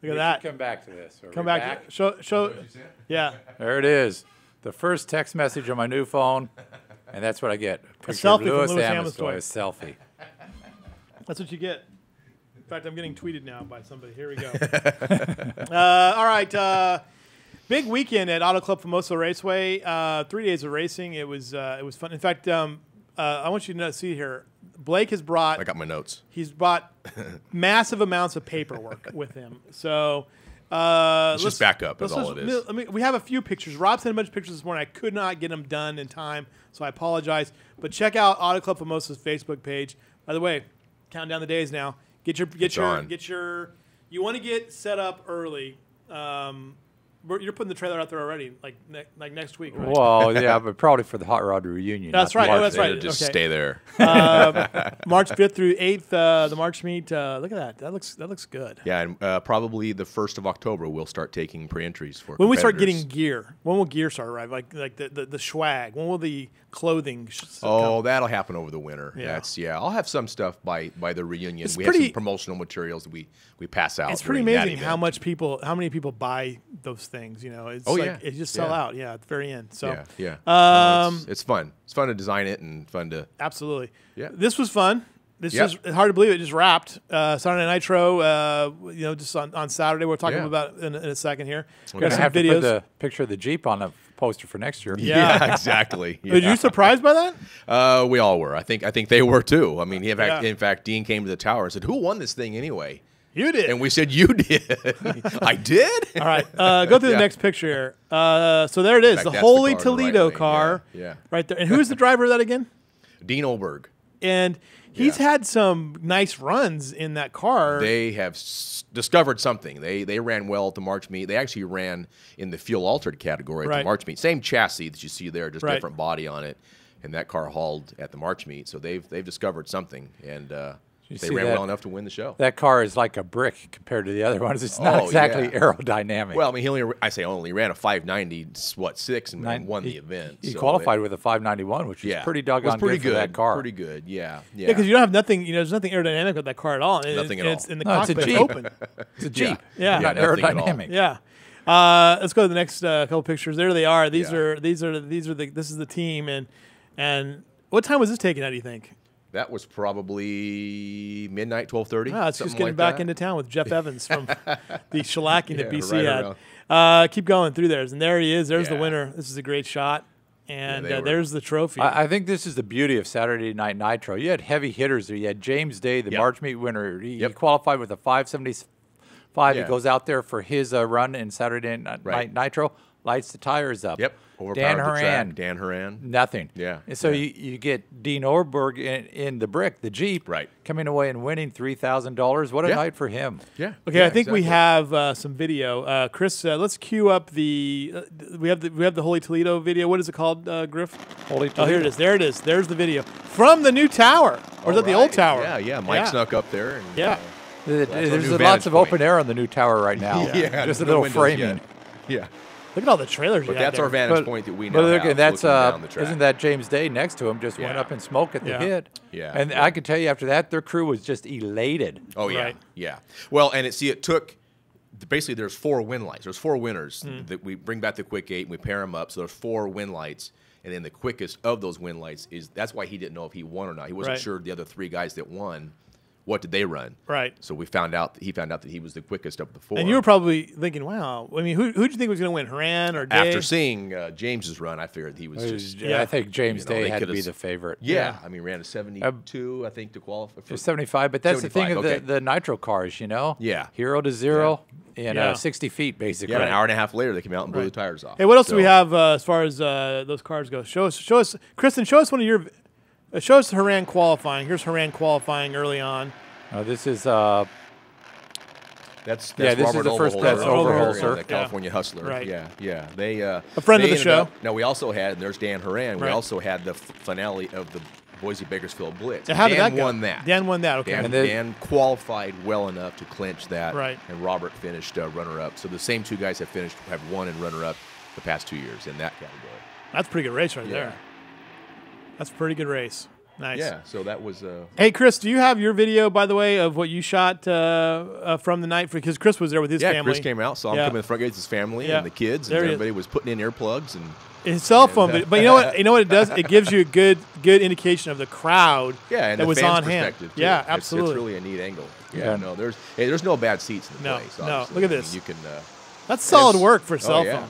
Look at that. Come back to this. Come back. Show. Yeah. There it is. The first text message on my new phone, and that's what I get. A selfie Lewis from Lewis Amestoy, Amestoy. a selfie. That's what you get. In fact, I'm getting tweeted now by somebody. Here we go. All right. Big weekend at Auto Club Famoso Raceway. 3 days of racing. It was fun. In fact, I want you to see here. Blake has brought. I got my notes. He's brought massive amounts of paperwork with him. So let's just back up. That's all it is. We have a few pictures. Rob sent a bunch of pictures this morning. I could not get them done in time, so I apologize. But check out Auto Club Famoso's Facebook page. By the way, counting down the days now. Get your. You want to get set up early. You're putting the trailer out there already, like next week, right? Well, yeah, but probably for the Hot Rod reunion. That's right. That's right. Just stay there. March 5th through 8th, the March meet. Look at that. That looks good. Yeah, and probably the 1st of October we'll start taking pre-entries for. When we start getting gear, when will gear start arriving? Like the swag. When will the clothing? Oh, that'll happen over the winter. Yeah. I'll have some stuff by the reunion. We have some promotional materials that we pass out. It's pretty amazing how many people buy those things. You know, it's it just sell out. Yeah, at the very end. So it's fun. It's fun to design it and fun to absolutely. Yeah, this was fun. It's hard to believe it just wrapped. Saturday Night Nitro. Just on Saturday. We'll talk about it in a second here. We're gonna have to put the picture of the Jeep on the poster for next year. Yeah, exactly. Yeah. Were you surprised by that? We all were. I think they were too. I mean, in fact, Dean came to the tower and said, "Who won this thing anyway?" You did. And we said, "You did." I did. All right. Go through the next picture here. So there it is, the Holy Toledo car. Yeah. Right there. And who's the driver of that again? Dean Olberg. And he's had some nice runs in that car. They have discovered something. They ran well at the March meet. They actually ran in the fuel altered category at the March meet. Same chassis that you see there, just different body on it. And that car hauled at the March meet. So they've discovered something, and they ran well enough to win the show. That car is like a brick compared to the other ones. It's not exactly aerodynamic. Well, I mean, he ran a 590, 6, and won the event. He qualified with a 591, which is pretty doggone good for that car. Pretty good, yeah. Yeah, because you don't have nothing. There's nothing aerodynamic with that car at all. Nothing at all. It's in the cockpit. It's a Jeep. Open. It's a Jeep. Yeah, not aerodynamic. Yeah. Let's go to the next couple pictures. There they are. This is the team, and what time was this taken out, do you think? That was probably midnight, 12:30. It's just getting back into town with Jeff Evans from the shellacking that BC had. Keep going through theirs, and there he is. There's the winner. This is a great shot, and there's the trophy. I think this is the beauty of Saturday Night Nitro. You had heavy hitters there. You had James Day, the March meet winner. He qualified with a 575. He goes out there for his run in Saturday Night Nitro, lights the tires up. Yep. Dan Horan. Nothing. Yeah. And so you get Dean Orberg in the brick, the Jeep, coming away and winning $3,000. What a night for him. Yeah. Okay, I think we have some video. Chris, let's cue up we have the Holy Toledo video. What is it called, Griff? Holy Toledo. Oh, here it is. There it is. There's the video from the new tower. Or is that the old tower? Yeah. Mike snuck up there. And, there's lots of open air on the new tower right now. Yeah. Just a little framing. Yeah. Look at all the trailers. But that's our vantage point that we know. But look, that's isn't that James Day next to him? Just went up in smoke at the hit. Yeah. And I can tell you after that, their crew was just elated. Oh yeah, yeah. Well, and it took basically there's 4 win lights. There's 4 winners that we bring back the quick 8 and we pair them up. So there's 4 win lights, and then the quickest of those win lights that's why he didn't know if he won or not. He wasn't sure the other 3 guys that won. What did they run? Right. So he found out that he was the quickest of the 4. And you were probably thinking, wow. I mean, who did you think was going to win, Horan or Day? After seeing James's run, I figured he was just. I think James Day had to be the favorite. Yeah. I mean, ran a 72, I think, to qualify. For 75, but that's 75, the thing of the Nitro cars, Yeah. 0 to 0 in 60 feet, basically. Yeah. An hour and a half later, they came out and blew the tires off. Hey, what else do we have as far as those cars go? Show us, Kristen. Show us one of your. Show us Horan qualifying. Here's Horan qualifying early on. This is that's this Robert is the first Overholser, the California Hustler. Right. Yeah. They a friend of the show. No, we also had, and there's Dan Horan. We also had the finale of the Boise Bakersfield Blitz. How did that go? won that. Dan won that. Okay. Dan qualified well enough to clinch that. Right. And Robert finished runner-up. So the same 2 guys have won and runner-up the past 2 years in that category. That's a pretty good race right there. That's a pretty good race. Nice. Yeah, so that was. Hey, Chris, do you have your video, by the way, of what you shot from the night? Because Chris was there with his family. Yeah, Chris came out, saw him come in the front gates, his family and the kids, and everybody was putting in earplugs and. His cell phone, but you know what? You know what it does? It gives you a good indication of the crowd and that the was fans' on hand. perspective, too. Yeah, absolutely. It's really a neat angle. Yeah, no, there's no bad seats in the place. No, look at this. You can. That's solid work for a cell phone.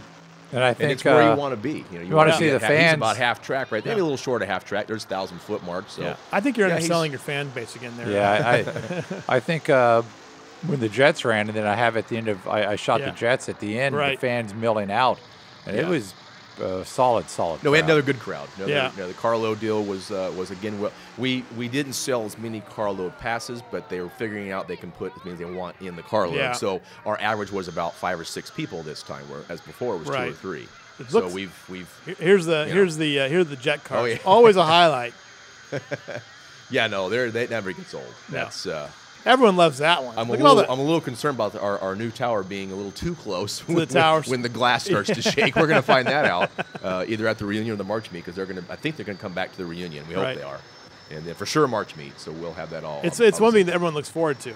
And I think it's where you want to be. You want to see the fans. He's about half track, right? Maybe a little short of half track. There's 1,000-foot mark. So I think you're underselling your fan base again there. Yeah, I think when the Jets ran, and then I have at the end of I shot the Jets at the end, the fans milling out, and it was solid. No, we had another good crowd. The carload deal was again well. We didn't sell as many carload passes, but they were figuring out they can put as many as they want in the carload. Yeah. So our average was about 5 or 6 people this time, whereas before it was 2 or 3. So here's the jet car. Oh, yeah. Always a highlight. Yeah, no, they never get sold. That's everyone loves that one. I'm a little concerned about our new tower being a little too close to the towers. When the glass starts to shake. We're going to find that out either at the reunion or the March meet, because I think they're going to come back to the reunion. We hope they are, and then for sure March meet. So we'll have that all. It's one thing that everyone looks forward to.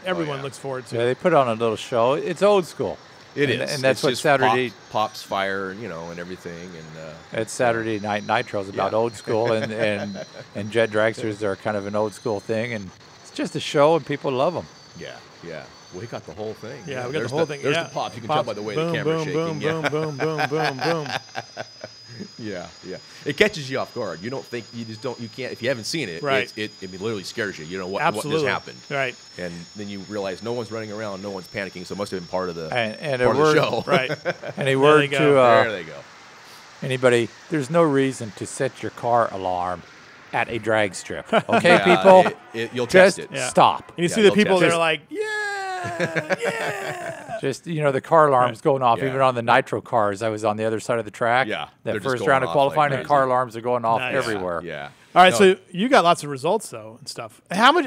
Everyone looks forward to. Yeah, they put on a little show. It's old school. It is, and that's what Saturday pops fire, and everything. And it's Saturday Night Nitro is about old school, and jet dragsters are kind of an old school thing, and it's just a show, and people love them. Yeah. Well, he got the whole thing. Yeah, we got the whole thing. There's the pops. You can tell by the way the camera's shaking. Boom, boom. Yeah. It catches you off guard. You can't, if you haven't seen it, it literally scares you. You know what just happened. Right. And then you realize no one's running around, no one's panicking, so it must have been part of the, the show. Right. And a word to there they go. Anybody, there's no reason to set your car alarm at a drag strip. Okay, people? You'll test it. Stop. And you see the people that are like, just, the car alarms going off, even on the nitro cars. I was on the other side of the track. Yeah. That first round of qualifying, and car alarms are going off everywhere. Yeah. All right, so you got lots of results, though, and stuff. How much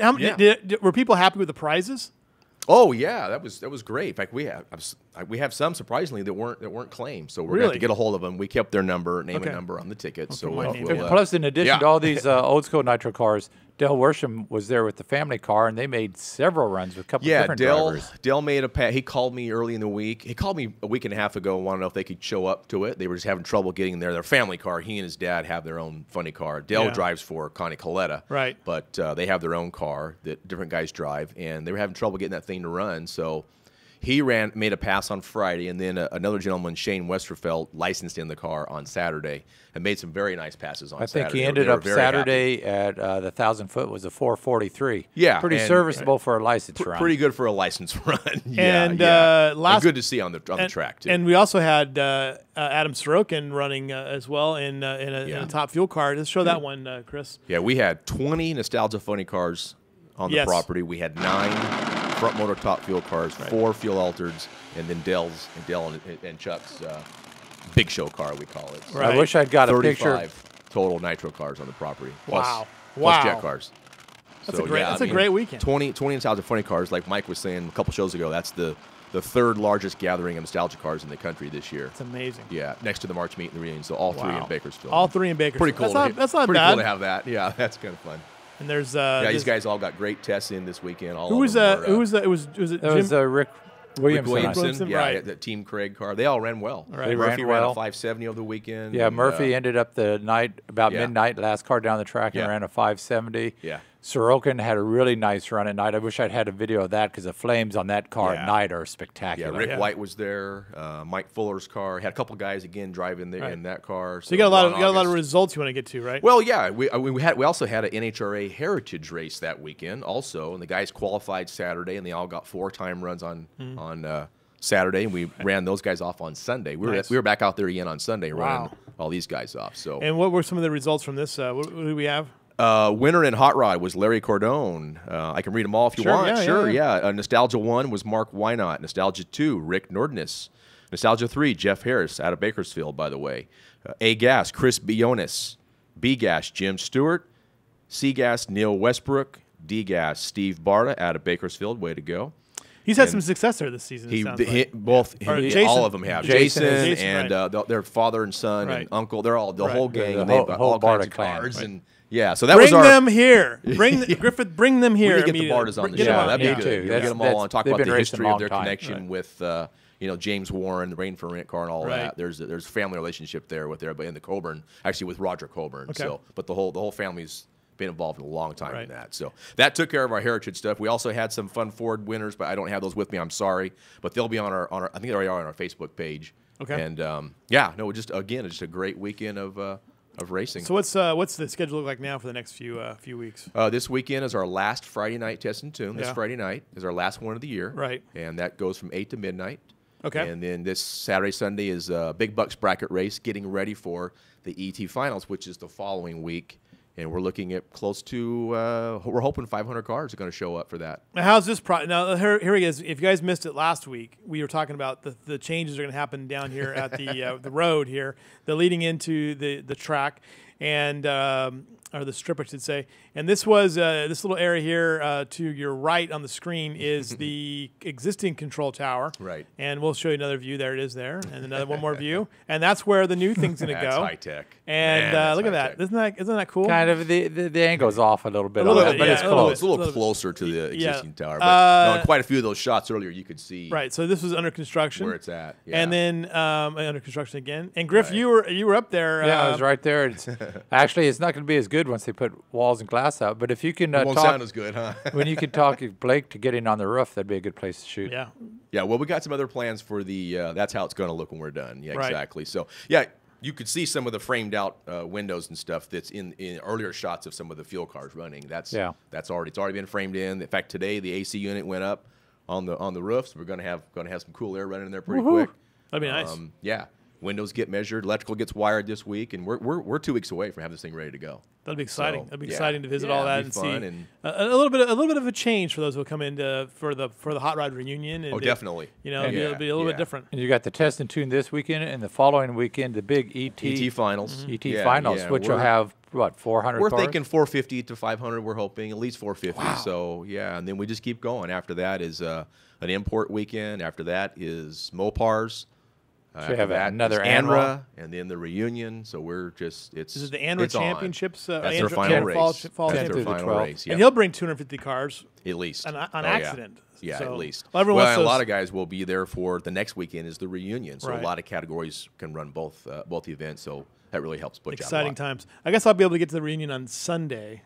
were people happy with the prizes? Oh yeah, that was great. In fact, we have some surprisingly that weren't claimed, so we're going to get a hold of them. We kept their name and number on the ticket. So plus, in addition to all these old school nitro cars, Dale Worsham was there with the family car, and they made several runs with a couple different drivers. Dale made he called me early in the week. He called me a week and a half ago and wanted to know if they could show up to it. They were just having trouble getting there. Their family car. He and his dad have their own funny car. Dale drives for Connie Coletta, right? But they have their own car that different guys drive, and they were having trouble getting that thing to run. So he made a pass on Friday, and then another gentleman, Shane Westerfeld, licensed in the car on Saturday and made some very nice passes on Saturday. I think he ended up Saturday at the 1,000-foot was a 443. Yeah. Pretty serviceable for a license run. Pretty good for a license run. And good to see on the track, too. And we also had Adam Sorokin running as well in a top fuel car. Let's show that one, Chris. Yeah, we had 20 Nostalgia Funny cars on the property. We had 9 front motor top fuel cars, 4 fuel altereds, and then Dell and Chuck's big show car, we call it. So I wish I'd got a picture. 35 total nitro cars on the property. Plus jet cars. That's a great weekend. 20 Nostalgia Funny cars, like Mike was saying a couple shows ago. That's the third largest gathering of nostalgia cars in the country this year. It's amazing. Yeah, next to the March meet and the reunion. So all 3 in Bakersfield. All 3 in Bakersfield. Pretty cool. That's not pretty bad. cool to have that. Yeah, that's kind of fun. And there's these guys all got great tests in this weekend. Who was that? Was it Rick Williamson. Yeah, right. the Team Craig car. They all ran well. Right. Murphy ran a 570 over the weekend. Yeah, Murphy ended up the night about midnight, last car down the track, and ran a 570. Yeah. Sorokin had a really nice run at night. I wish I'd had a video of that because the flames on that car at night are spectacular. Yeah, Rick White was there. Mike Fuller's car. Had a couple guys again driving there in that car. So you got a lot of results you want to get to, right? Well, yeah. We also had an NHRA Heritage race that weekend also, and the guys qualified Saturday, and they all got 4-time runs on Saturday, and we ran those guys off on Sunday. We were back out there again on Sunday running all these guys off. So. And what were some of the results from this? What do we have? Winner in Hot Rod was Larry Cordone. I can read them all if you want. Yeah. Nostalgia 1 was Mark Wynot. Nostalgia 2, Rick Nordness. Nostalgia 3, Jeff Harris, out of Bakersfield, by the way. A-Gas, Chris Bionis. B-Gas, Jim Stewart. C-Gas, Neil Westbrook. D-Gas, Steve Barta, out of Bakersfield. Way to go. He's had some success there this season. All of them have. Jason and right. Their father and son right. and uncle. They're all the right. whole gang. The They've whole all kinds of clan. cards Right. and yeah. So that bring was them here. Griffith, bring them here. We need to get the Bartas on the show. That'd be good. Get them all on. Talk about the history of their connection with James Warren, the Rain for Rent Car, and all that. There's a family relationship there with everybody in the Coburn. Actually, with Roger Coburn. Okay. So, but the whole family's been involved in a long time in that. So that took care of our heritage stuff. We also had some Fun Ford winners, but I don't have those with me. I'm sorry, but they'll be on our I think they already are on our Facebook page. Okay. And just a great weekend of racing. So what's the schedule look like now for the next few weeks? This weekend is our last Friday night test and tune. This Friday night is our last one of the year. Right. And that goes from 8 to midnight. Okay. And then this Saturday, Sunday is a Big Bucks bracket race, getting ready for the ET Finals, which is the following week. And we're looking at close to, we're hoping 500 cars are going to show up for that. Now, how's this? Now, here he is. If you guys missed it last week, we were talking about the changes are going to happen down here at the road here, the leading into the track, and or the strip, I should say. And this was this little area here to your right on the screen is the existing control tower. Right. And we'll show you another view. There it is there. And one more view. And that's where the new thing's going to go. That's high tech. And look at that. Isn't that cool? Kind of the angle's off a little bit. But it's close. It's a little closer to the existing tower. But on quite a few of those shots earlier, you could see. Right. So this was under construction. Where it's at. Yeah. And then under construction again. And Griff, you were up there. Yeah, I was right there. Actually, it's not going to be as good once they put walls and glass out. But if you can it won't sound as good, huh? when you could talk Blake to getting on the roof, that'd be a good place to shoot. Yeah. Yeah. Well, we got some other plans for the. That's how it's going to look when we're done. Yeah, right. exactly. So yeah. You could see some of the framed out windows and stuff that's in earlier shots of some of the fuel cars running. It's already been framed in. In fact, today the AC unit went up on the roof, so we're going to have some cool air running in there pretty quick. That'd be nice. Yeah, windows get measured, electrical gets wired this week, and we're 2 weeks away from having this thing ready to go. That'd be exciting. That'd be exciting to visit all all that and see a little bit of a change for those who will come in for the hot rod reunion. And definitely. It'll be a little bit different. And you got the test and tune this weekend, and the following weekend the big ET Finals. ET Finals, which will have 400. We're cars? thinking 450 to 500. We're hoping at least 450. Wow. So and then we just keep going. After that is an import weekend. After that is Mopars. So you have another ANRA, and then the reunion. So we're just This is the ANRA Championships. That's their final race. That's their final race. And he'll bring 250 cars at least on accident. Yeah, so, at least. Well, a lot of guys will be there for the next weekend is the reunion. So right. a lot of categories can run both events. So that really helps push exciting out a lot. times. I guess I'll be able to get to the reunion on Sunday.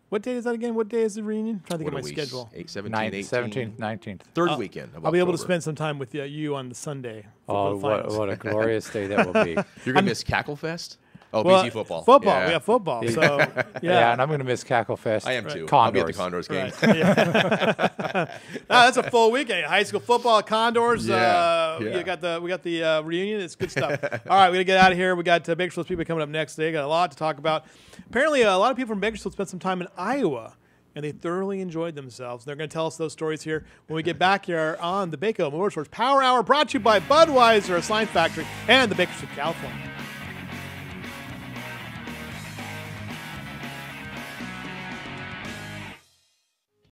What day is that again? What day is the reunion? I'm trying to think of my schedule. 17th, 19th. Third weekend of I'll be able to October. spend some time with you on the Sunday. Oh, what a glorious day that will be. You're going to miss Cacklefest? Oh, BC football. Football. Yeah. We have football. So, yeah, and I'm going to miss Cacklefest. I am too. Condors. I'll be at the Condors game. Right. That's a full weekend. High school football, Condors. Yeah. We got the reunion. It's good stuff. All right, we're going to get out of here. We got Bakersfield's people coming up next today. Got a lot to talk about. Apparently, a lot of people from Bakersfield spent some time in Iowa, and they thoroughly enjoyed themselves. They're going to tell us those stories here when we get back here on the Baco Motorsports Power Hour, brought to you by Budweiser, a sign factory, and the Bakersfield, California.